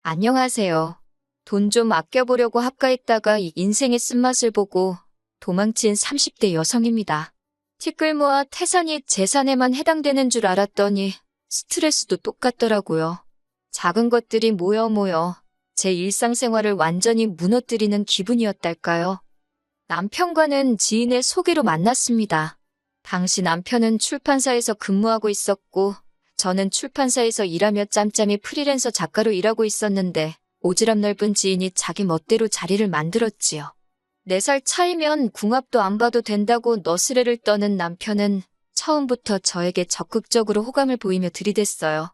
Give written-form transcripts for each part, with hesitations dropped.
안녕하세요. 돈 좀 아껴보려고 합가했다가 이 인생의 쓴맛을 보고 도망친 30대 여성입니다. 티끌모아 태산이 재산에만 해당되는 줄 알았더니 스트레스도 똑같더라고요. 작은 것들이 모여 제 일상생활을 완전히 무너뜨리는 기분이었달까요? 남편과는 지인의 소개로 만났습니다. 당시 남편은 출판사에서 근무하고 있었고 저는 출판사에서 일하며 짬짬이 프리랜서 작가로 일하고 있었는데 오지랖 넓은 지인이 자기 멋대로 자리를 만들었지요. 4살 차이면 궁합도 안 봐도 된다고 너스레를 떠는 남편은 처음부터 저에게 적극적으로 호감을 보이며 들이댔어요.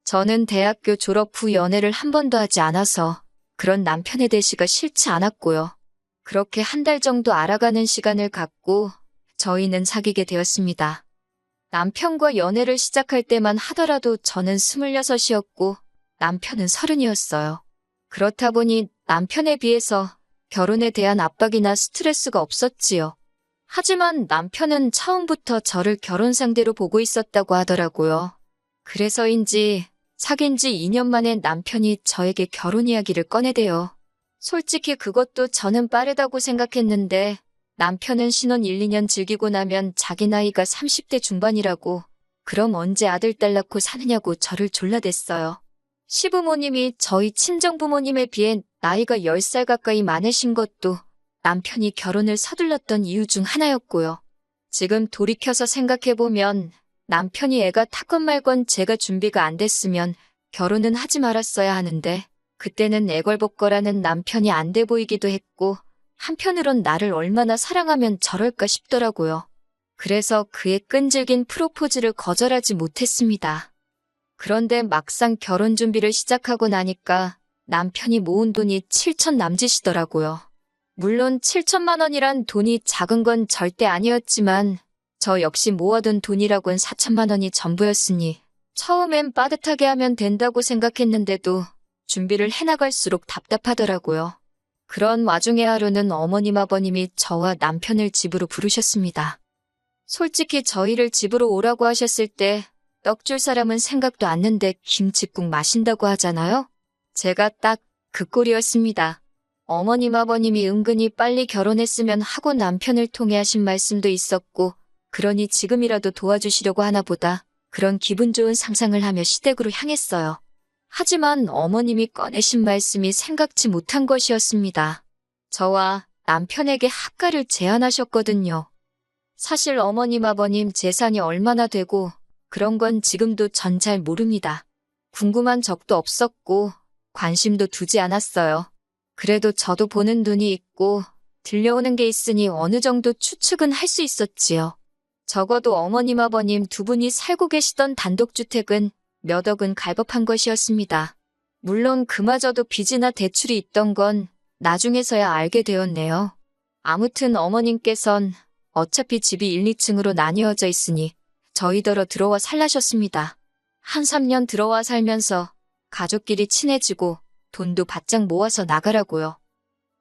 저는 대학교 졸업 후 연애를 한 번도 하지 않아서 그런 남편의 대시가 싫지 않았고요. 그렇게 한 달 정도 알아가는 시간을 갖고 저희는 사귀게 되었습니다. 남편과 연애를 시작할 때만 하더라도 저는 26이었고 남편은 30이었어요. 그렇다 보니 남편에 비해서 결혼에 대한 압박이나 스트레스가 없었지요. 하지만 남편은 처음부터 저를 결혼 상대로 보고 있었다고 하더라고요. 그래서인지 사귄 지 2년 만에 남편이 저에게 결혼 이야기를 꺼내대요. 솔직히 그것도 저는 빠르다고 생각했는데 남편은 신혼 1, 2년 즐기고 나면 자기 나이가 30대 중반이라고 그럼 언제 아들 딸 낳고 사느냐고 저를 졸라댔어요. 시부모님이 저희 친정부모님에 비해 나이가 10살 가까이 많으신 것도 남편이 결혼을 서둘렀던 이유 중 하나였고요. 지금 돌이켜서 생각해보면 남편이 애가 탔건 말건 제가 준비가 안 됐으면 결혼은 하지 말았어야 하는데 그때는 애걸복걸하는 남편이 안 돼 보이기도 했고 한편으론 나를 얼마나 사랑하면 저럴까 싶더라고요. 그래서 그의 끈질긴 프로포즈를 거절하지 못했습니다. 그런데 막상 결혼 준비를 시작하고 나니까 남편이 모은 돈이 7천 남짓이더라고요. 물론 7천만 원이란 돈이 작은 건 절대 아니었지만 저 역시 모아둔 돈이라곤 4천만 원이 전부였으니 처음엔 빠듯하게 하면 된다고 생각했는데도 준비를 해나갈수록 답답하더라고요. 그런 와중에 하루는 어머님 아버님이 저와 남편을 집으로 부르셨습니다. 솔직히 저희를 집으로 오라고 하셨을 때 떡 줄 사람은 생각도 않는데 김칫국 마신다고 하잖아요? 제가 딱 그 꼴이었습니다. 어머님 아버님이 은근히 빨리 결혼했으면 하고 남편을 통해 하신 말씀도 있었고 그러니 지금이라도 도와주시려고 하나 보다 그런 기분 좋은 상상을 하며 시댁으로 향했어요. 하지만 어머님이 꺼내신 말씀이 생각지 못한 것이었습니다. 저와 남편에게 합가를 제안하셨거든요. 사실 어머님 아버님 재산이 얼마나 되고 그런 건 지금도 전 잘 모릅니다. 궁금한 적도 없었고 관심도 두지 않았어요. 그래도 저도 보는 눈이 있고 들려오는 게 있으니 어느 정도 추측은 할 수 있었지요. 적어도 어머님 아버님 두 분이 살고 계시던 단독주택은 몇 억은 갈법한 것이었습니다. 물론 그마저도 빚이나 대출이 있던 건 나중에서야 알게 되었네요. 아무튼 어머님께선 어차피 집이 1, 2층으로 나뉘어져 있으니 저희더러 들어와 살라셨습니다. 한 3년 들어와 살면서 가족끼리 친해지고 돈도 바짝 모아서 나가라고요.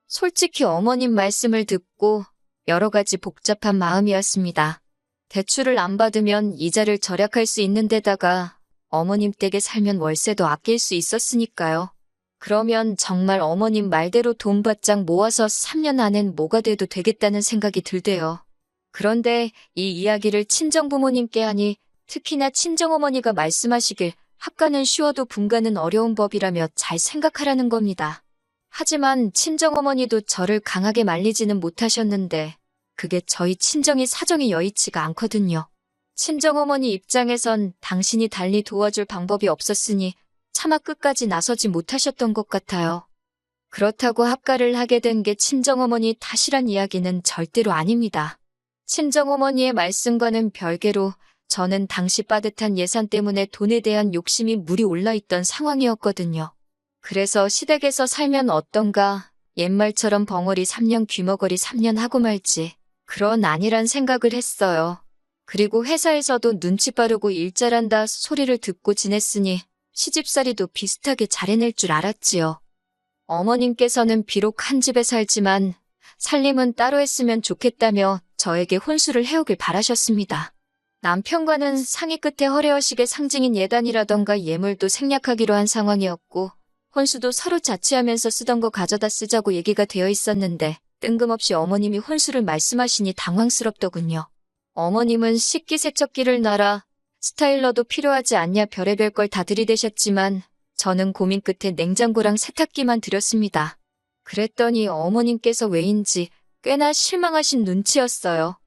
솔직히 어머님 말씀을 듣고 여러 가지 복잡한 마음이었습니다. 대출을 안 받으면 이자를 절약할 수 있는 데다가 어머님 댁에 살면 월세도 아낄 수 있었으니까요. 그러면 정말 어머님 말대로 돈 바짝 모아서 3년 안엔 뭐가 돼도 되겠다는 생각이 들대요. 그런데 이 이야기를 친정부모님께 하니 특히나 친정어머니가 말씀하시길 합가는 쉬워도 분가는 어려운 법이라며 잘 생각하라는 겁니다. 하지만 친정어머니도 저를 강하게 말리지는 못하셨는데 그게 저희 친정이 사정이 여의치가 않거든요. 친정어머니 입장에선 당신이 달리 도와줄 방법이 없었으니 차마 끝까지 나서지 못하셨던 것 같아요. 그렇다고 합가를 하게 된 게 친정어머니 탓이란 이야기는 절대로 아닙니다. 친정어머니의 말씀과는 별개로 저는 당시 빠듯한 예산 때문에 돈에 대한 욕심이 물이 올라있던 상황이었거든요. 그래서 시댁에서 살면 어떤가, 옛말처럼 벙어리 3년 귀머거리 3년 하고 말지 그런 아니란 생각을 했어요. 그리고 회사에서도 눈치 빠르고 일 잘한다 소리를 듣고 지냈으니 시집살이도 비슷하게 잘해낼 줄 알았지요. 어머님께서는 비록 한 집에 살지만 살림은 따로 했으면 좋겠다며 저에게 혼수를 해오길 바라셨습니다. 남편과는 상의 끝에 허례허식의 상징인 예단이라던가 예물도 생략하기로 한 상황이었고 혼수도 서로 자취하면서 쓰던 거 가져다 쓰자고 얘기가 되어 있었는데 뜬금없이 어머님이 혼수를 말씀하시니 당황스럽더군요. 어머님은 식기세척기를 놔라, 스타일러도 필요하지 않냐 별의별 걸 다 들이대셨지만 저는 고민 끝에 냉장고랑 세탁기만 드렸습니다. 그랬더니 어머님께서 왜인지 꽤나 실망하신 눈치였어요.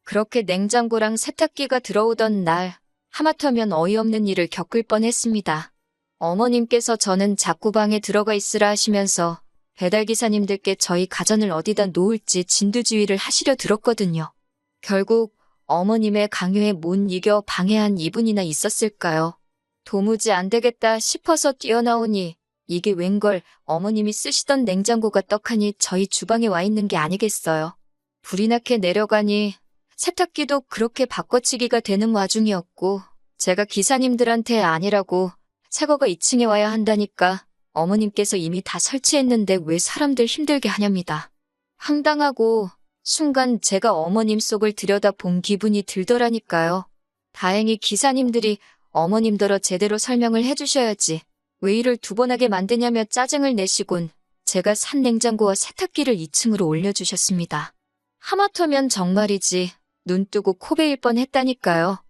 그렇게 냉장고랑 세탁기가 들어오던 날 하마터면 어이없는 일을 겪을 뻔했습니다. 어머님께서 저는 자꾸 방에 들어가 있으라 하시면서 배달기사님들께 저희 가전을 어디다 놓을지 진두지휘를 하시려 들었거든요. 결국 어머님의 강요에 못 이겨 방해한 이분이나 있었을까요? 도무지 안 되겠다 싶어서 뛰어나오니 이게 웬걸 어머님이 쓰시던 냉장고가 떡하니 저희 주방에 와 있는 게 아니겠어요. 불이 나게 내려가니 세탁기도 그렇게 바꿔치기가 되는 와중이었고 제가 기사님들한테 아니라고 새거가 2층에 와야 한다니까 어머님께서 이미 다 설치했는데 왜 사람들 힘들게 하냐입니다. 황당하고 순간 제가 어머님 속을 들여다본 기분이 들더라니까요. 다행히 기사님들이 어머님더러 제대로 설명을 해주셔야지 왜 일을 두 번 하게 만드냐며 짜증을 내시곤 제가 산 냉장고와 세탁기를 2층으로 올려주셨습니다. 하마터면 정말이지 눈 뜨고 코 베일 뻔했다니까요.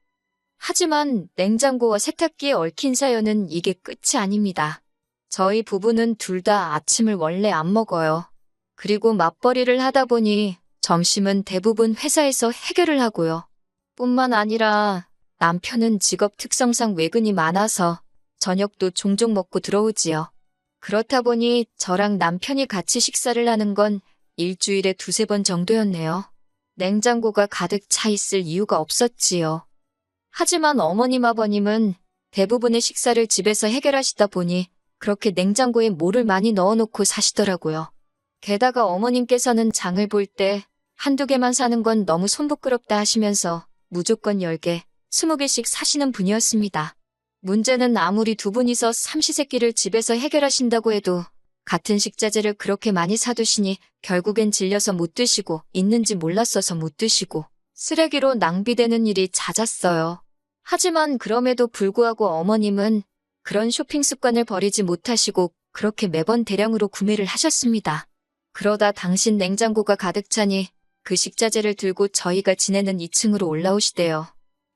하지만 냉장고와 세탁기에 얽힌 사연은 이게 끝이 아닙니다. 저희 부부는 둘 다 아침을 원래 안 먹어요. 그리고 맞벌이를 하다 보니 점심은 대부분 회사에서 해결을 하고요. 뿐만 아니라 남편은 직업 특성상 외근이 많아서 저녁도 종종 먹고 들어오지요. 그렇다 보니 저랑 남편이 같이 식사를 하는 건 일주일에 2-3번 정도였네요. 냉장고가 가득 차 있을 이유가 없었지요. 하지만 어머님 아버님은 대부분의 식사를 집에서 해결하시다 보니 그렇게 냉장고에 뭐를 많이 넣어놓고 사시더라고요. 게다가 어머님께서는 장을 볼 때 한두 개만 사는 건 너무 손부끄럽다 하시면서 무조건 10개, 20개씩 사시는 분이었습니다. 문제는 아무리 두 분이서 삼시세끼를 집에서 해결하신다고 해도 같은 식자재를 그렇게 많이 사두시니 결국엔 질려서 못 드시고 있는지 몰랐어서 못 드시고 쓰레기로 낭비되는 일이 잦았어요. 하지만 그럼에도 불구하고 어머님은 그런 쇼핑 습관을 버리지 못하시고 그렇게 매번 대량으로 구매를 하셨습니다. 그러다 당신 냉장고가 가득 차니 그 식자재를 들고 저희가 지내는 2층으로 올라오시대요.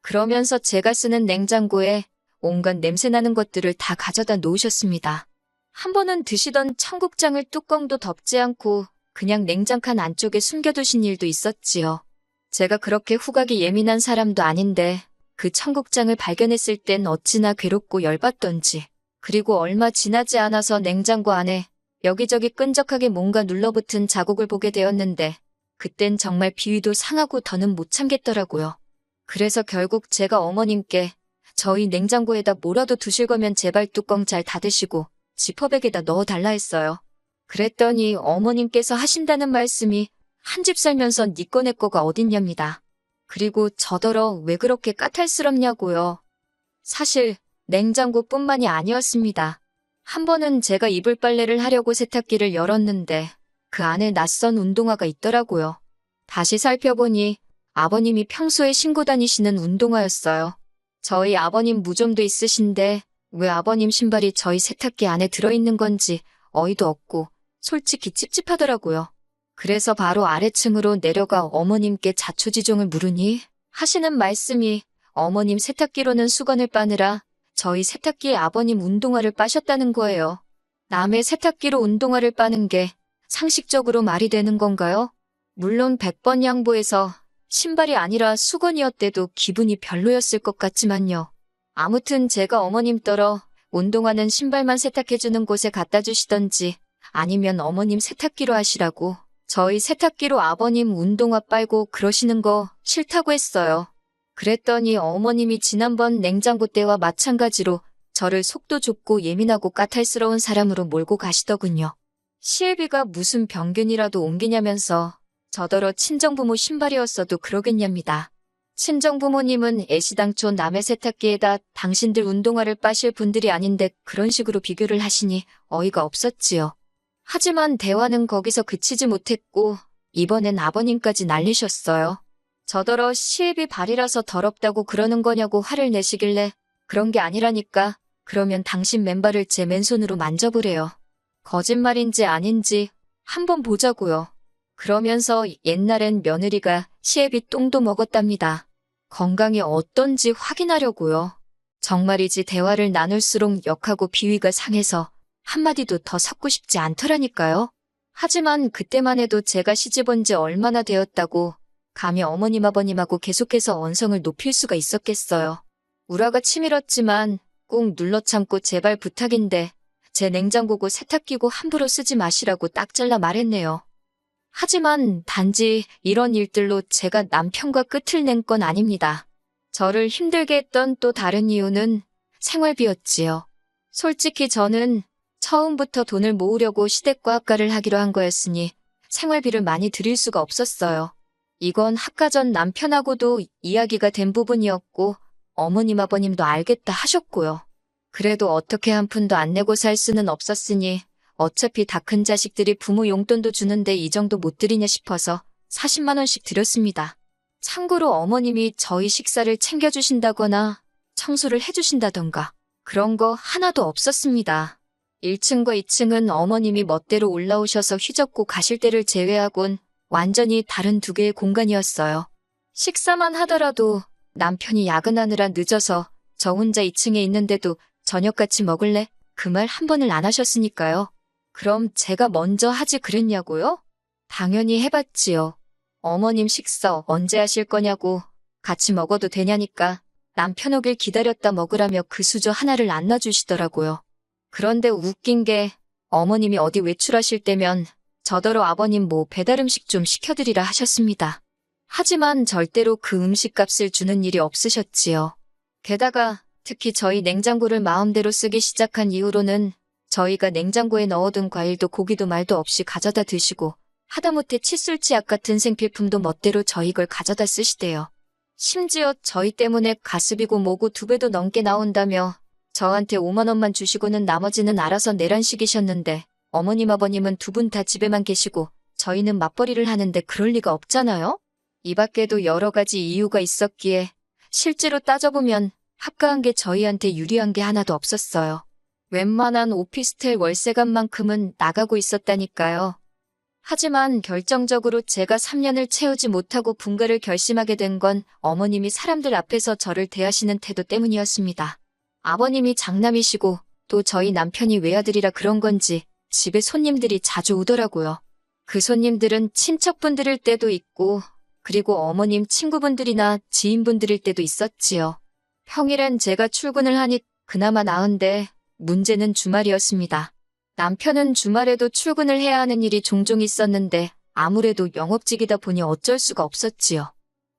그러면서 제가 쓰는 냉장고에 온갖 냄새나는 것들을 다 가져다 놓으셨습니다. 한 번은 드시던 청국장을 뚜껑도 덮지 않고 그냥 냉장칸 안쪽에 숨겨두신 일도 있었지요. 제가 그렇게 후각이 예민한 사람도 아닌데 그 청국장을 발견했을 땐 어찌나 괴롭고 열받던지. 그리고 얼마 지나지 않아서 냉장고 안에 여기저기 끈적하게 뭔가 눌러붙은 자국을 보게 되었는데 그땐 정말 비위도 상하고 더는 못 참겠더라고요. 그래서 결국 제가 어머님께 저희 냉장고에다 뭐라도 두실 거면 제발 뚜껑 잘 닫으시고 지퍼백에다 넣어달라 했어요. 그랬더니 어머님께서 하신다는 말씀이 한 집 살면서 니 거 내 거가 어딨냐입니다. 그리고 저더러 왜 그렇게 까탈스럽냐고요. 사실 냉장고뿐만이 아니었습니다. 한 번은 제가 이불 빨래를 하려고 세탁기를 열었는데 그 안에 낯선 운동화가 있더라고요. 다시 살펴보니 아버님이 평소에 신고 다니시는 운동화였어요. 저희 아버님 무좀도 있으신데 왜 아버님 신발이 저희 세탁기 안에 들어있는 건지 어이도 없고 솔직히 찝찝하더라고요. 그래서 바로 아래층으로 내려가 어머님께 자초지종을 물으니 하시는 말씀이 어머님 세탁기로는 수건을 빠느라 저희 세탁기에 아버님 운동화를 빠셨다는 거예요. 남의 세탁기로 운동화를 빠는 게 상식적으로 말이 되는 건가요? 물론 100번 양보해서 신발이 아니라 수건이었대도 기분이 별로였을 것 같지만요. 아무튼 제가 어머님더러 운동화는 신발만 세탁해주는 곳에 갖다 주시던지 아니면 어머님 세탁기로 하시라고 저희 세탁기로 아버님 운동화 빨고 그러시는 거 싫다고 했어요. 그랬더니 어머님이 지난번 냉장고 때와 마찬가지로 저를 속도 좁고 예민하고 까탈스러운 사람으로 몰고 가시더군요. 시애비가 무슨 병균이라도 옮기냐면서 저더러 친정부모 신발이었어도 그러겠냐입니다. 친정부모님은 애시당초 남의 세탁기에다 당신들 운동화를 빠실 분들이 아닌데 그런 식으로 비교를 하시니 어이가 없었지요. 하지만 대화는 거기서 그치지 못했고 이번엔 아버님까지 난리셨어요. 저더러 시애비 발이라서 더럽다고 그러는 거냐고 화를 내시길래 그런 게 아니라니까 그러면 당신 맨발을 제 맨손으로 만져보래요. 거짓말인지 아닌지 한번 보자고요. 그러면서 옛날엔 며느리가 시애비 똥도 먹었답니다. 건강이 어떤지 확인하려고요. 정말이지 대화를 나눌수록 역하고 비위가 상해서 한마디도 더 섞고 싶지 않더라니까요. 하지만 그때만 해도 제가 시집 온 지 얼마나 되었다고 감히 어머님 아버님하고 계속해서 언성을 높일 수가 있었겠어요. 우라가 치밀었지만 꼭 눌러 참고 제발 부탁인데 제 냉장고고 세탁기고 함부로 쓰지 마시라고 딱 잘라 말했네요. 하지만 단지 이런 일들로 제가 남편과 끝을 낸 건 아닙니다. 저를 힘들게 했던 또 다른 이유는 생활비였지요. 솔직히 저는 처음부터 돈을 모으려고 시댁과 학가를 하기로 한 거였으니 생활비를 많이 드릴 수가 없었어요. 이건 학가 전 남편하고도 이야기가 된 부분이었고 어머님 아버님도 알겠다 하셨고요. 그래도 어떻게 한 푼도 안 내고 살 수는 없었으니 어차피 다 큰 자식들이 부모 용돈도 주는데 이 정도 못 드리냐 싶어서 40만 원씩 드렸습니다. 참고로 어머님이 저희 식사를 챙겨주신다거나 청소를 해주신다던가 그런 거 하나도 없었습니다. 1층과 2층은 어머님이 멋대로 올라오셔서 휘젓고 가실 때를 제외하곤 완전히 다른 두 개의 공간이었어요. 식사만 하더라도 남편이 야근하느라 늦어서 저 혼자 2층에 있는데도 저녁같이 먹을래? 그 말 한 번을 안 하셨으니까요. 그럼 제가 먼저 하지 그랬냐고요? 당연히 해봤지요. 어머님 식사 언제 하실 거냐고 같이 먹어도 되냐니까 남편 오길 기다렸다 먹으라며 그 수저 하나를 안 놔주시더라고요. 그런데 웃긴 게 어머님이 어디 외출하실 때면 저더러 아버님 뭐 배달음식 좀 시켜드리라 하셨습니다. 하지만 절대로 그 음식값을 주는 일이 없으셨지요. 게다가 특히 저희 냉장고를 마음대로 쓰기 시작한 이후로는 저희가 냉장고에 넣어둔 과일도 고기도 말도 없이 가져다 드시고 하다못해 칫솔치약 같은 생필품도 멋대로 저희 걸 가져다 쓰시대요. 심지어 저희 때문에 가스비고 뭐고 2배도 넘게 나온다며 저한테 5만 원만 주시고는 나머지는 알아서 내란 식이셨는데 어머님 아버님은 두 분 다 집에만 계시고 저희는 맞벌이를 하는데 그럴 리가 없잖아요? 이 밖에도 여러 가지 이유가 있었기에 실제로 따져보면 합가한 게 저희한테 유리한 게 하나도 없었어요. 웬만한 오피스텔 월세값만큼은 나가고 있었다니까요. 하지만 결정적으로 제가 3년을 채우지 못하고 분가를 결심하게 된 건 어머님이 사람들 앞에서 저를 대하시는 태도 때문이었습니다. 아버님이 장남이시고 또 저희 남편이 외아들이라 그런 건지 집에 손님들이 자주 오더라고요. 그 손님들은 친척분들일 때도 있고 그리고 어머님 친구분들이나 지인분들일 때도 있었지요. 평일엔 제가 출근을 하니 그나마 나은데 문제는 주말이었습니다. 남편은 주말에도 출근을 해야 하는 일이 종종 있었는데 아무래도 영업직이다 보니 어쩔 수가 없었지요.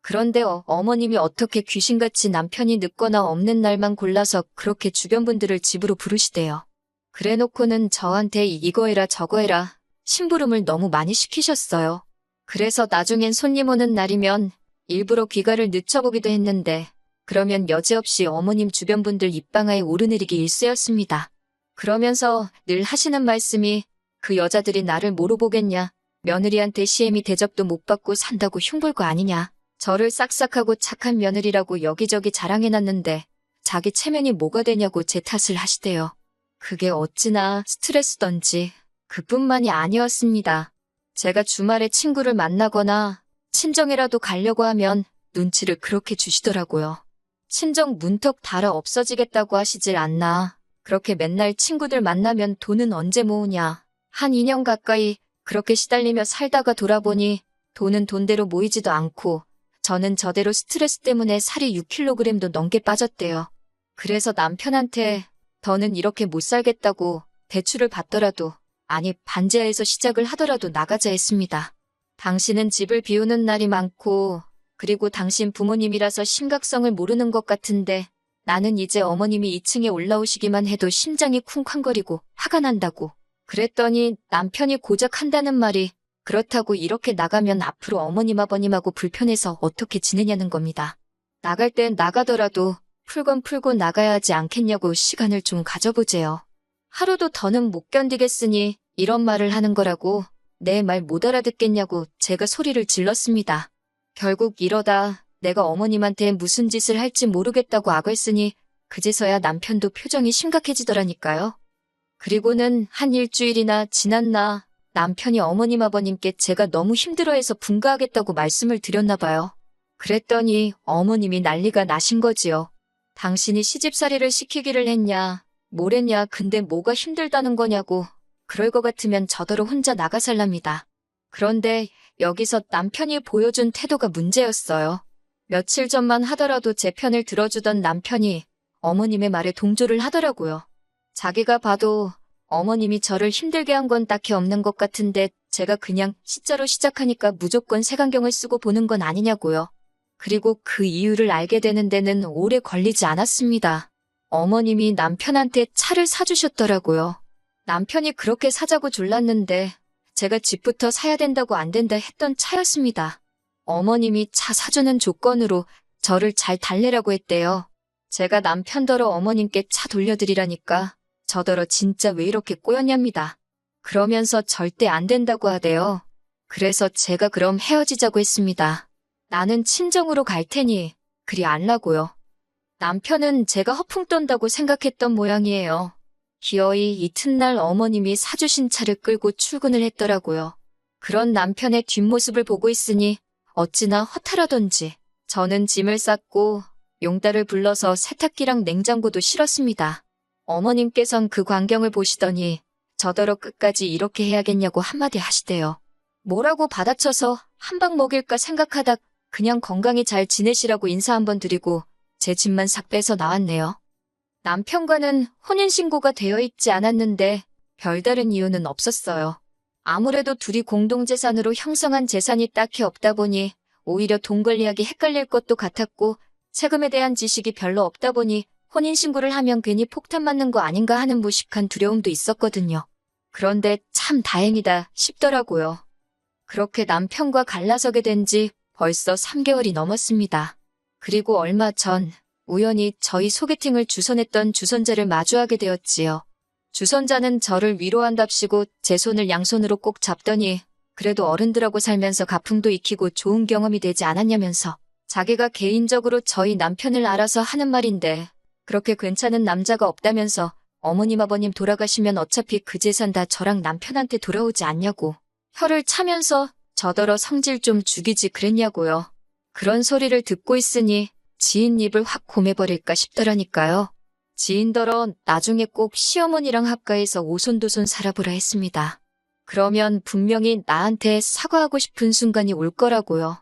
그런데 어머님이 어떻게 귀신같이 남편이 늦거나 없는 날만 골라서 그렇게 주변 분들을 집으로 부르시대요. 그래놓고는 저한테 이거 해라 저거 해라 심부름을 너무 많이 시키셨어요. 그래서 나중엔 손님 오는 날이면 일부러 귀가를 늦춰보기도 했는데 그러면 여지없이 어머님 주변 분들 입방아에 오르내리기 일쑤였습니다. 그러면서 늘 하시는 말씀이 그 여자들이 나를 뭐로 보겠냐. 며느리한테 시애미 대접도 못 받고 산다고 흉볼 거 아니냐. 저를 싹싹하고 착한 며느리라고 여기저기 자랑해놨는데 자기 체면이 뭐가 되냐고 제 탓을 하시대요. 그게 어찌나 스트레스던지 그뿐만이 아니었습니다. 제가 주말에 친구를 만나거나 친정이라도 가려고 하면 눈치를 그렇게 주시더라고요. 친정 문턱 달아 없어지겠다고 하시질 않나. 그렇게 맨날 친구들 만나면 돈은 언제 모으냐. 한 2년 가까이 그렇게 시달리며 살다가 돌아보니 돈은 돈대로 모이지도 않고 저는 저대로 스트레스 때문에 살이 6kg도 넘게 빠졌대요. 그래서 남편한테 더는 이렇게 못 살겠다고 대출을 받더라도 아니 반지하에서 시작을 하더라도 나가자 했습니다. 당신은 집을 비우는 날이 많고 그리고 당신 부모님이라서 심각성을 모르는 것 같은데 나는 이제 어머님이 2층에 올라오시기만 해도 심장이 쿵쾅거리고 화가 난다고. 그랬더니 남편이 고작 한다는 말이 그렇다고 이렇게 나가면 앞으로 어머님 아버님하고 불편해서 어떻게 지내냐는 겁니다. 나갈 땐 나가더라도 풀건 풀고 나가야 하지 않겠냐고 시간을 좀 가져보재요. 하루도 더는 못 견디겠으니 이런 말을 하는 거라고 내 말 못 알아듣겠냐고 제가 소리를 질렀습니다. 결국 이러다 내가 어머님한테 무슨 짓을 할지 모르겠다고 악을 쓰니 그제서야 남편도 표정이 심각해지더라니까요. 그리고는 한 일주일이나 지났나 남편이 어머님 아버님께 제가 너무 힘들어해서 분가하겠다고 말씀을 드렸나 봐요. 그랬더니 어머님이 난리가 나신 거지요. 당신이 시집살이를 시키기를 했냐, 뭐랬냐, 근데 뭐가 힘들다는 거냐고. 그럴 것 같으면 저더러 혼자 나가 살랍니다. 그런데 여기서 남편이 보여준 태도가 문제였어요. 며칠 전만 하더라도 제 편을 들어주던 남편이 어머님의 말에 동조를 하더라고요. 자기가 봐도 어머님이 저를 힘들게 한 건 딱히 없는 것 같은데 제가 그냥 시자로 시작하니까 무조건 색안경을 쓰고 보는 건 아니냐고요. 그리고 그 이유를 알게 되는 데는 오래 걸리지 않았습니다. 어머님이 남편한테 차를 사주셨더라고요. 남편이 그렇게 사자고 졸랐는데 제가 집부터 사야 된다고 안 된다 했던 차였습니다. 어머님이 차 사주는 조건으로 저를 잘 달래라고 했대요. 제가 남편더러 어머님께 차 돌려드리라니까 저더러 진짜 왜 이렇게 꼬였냐입니다. 그러면서 절대 안 된다고 하대요. 그래서 제가 그럼 헤어지자고 했습니다. 나는 친정으로 갈 테니 그리 안라고요. 남편은 제가 허풍 떤다고 생각했던 모양이에요. 기어이 이튿날 어머님이 사주신 차를 끌고 출근을 했더라고요. 그런 남편의 뒷모습을 보고 있으니 어찌나 허탈하던지 저는 짐을 쌌고 용달을 불러서 세탁기랑 냉장고도 실었습니다. 어머님께선 그 광경을 보시더니 저더러 끝까지 이렇게 해야겠냐고 한마디 하시대요. 뭐라고 받아쳐서 한 방 먹일까 생각하다 그냥 건강히 잘 지내시라고 인사 한번 드리고 제 짐만 싹 빼서 나왔네요. 남편과는 혼인신고가 되어 있지 않았는데 별다른 이유는 없었어요. 아무래도 둘이 공동재산으로 형성한 재산이 딱히 없다 보니 오히려 돈 관리하기 헷갈릴 것도 같았고 세금에 대한 지식이 별로 없다 보니 혼인신고를 하면 괜히 폭탄 맞는 거 아닌가 하는 무식한 두려움도 있었거든요. 그런데 참 다행이다 싶더라고요. 그렇게 남편과 갈라서게 된 지 벌써 3개월이 넘었습니다. 그리고 얼마 전 우연히 저희 소개팅을 주선했던 주선자를 마주하게 되었지요. 주선자는 저를 위로한답시고 제 손을 양손으로 꼭 잡더니 그래도 어른들하고 살면서 가풍도 익히고 좋은 경험이 되지 않았냐면서 자기가 개인적으로 저희 남편을 알아서 하는 말인데 그렇게 괜찮은 남자가 없다면서 어머님 아버님 돌아가시면 어차피 그 재산 다 저랑 남편한테 돌아오지 않냐고 혀를 차면서 저더러 성질 좀 죽이지 그랬냐고요. 그런 소리를 듣고 있으니 지인 입을 확 고매버릴까 싶더라니까요. 지인더러 나중에 꼭 시어머니랑 합가해서 오손도손 살아보라 했습니다. 그러면 분명히 나한테 사과하고 싶은 순간이 올 거라고요.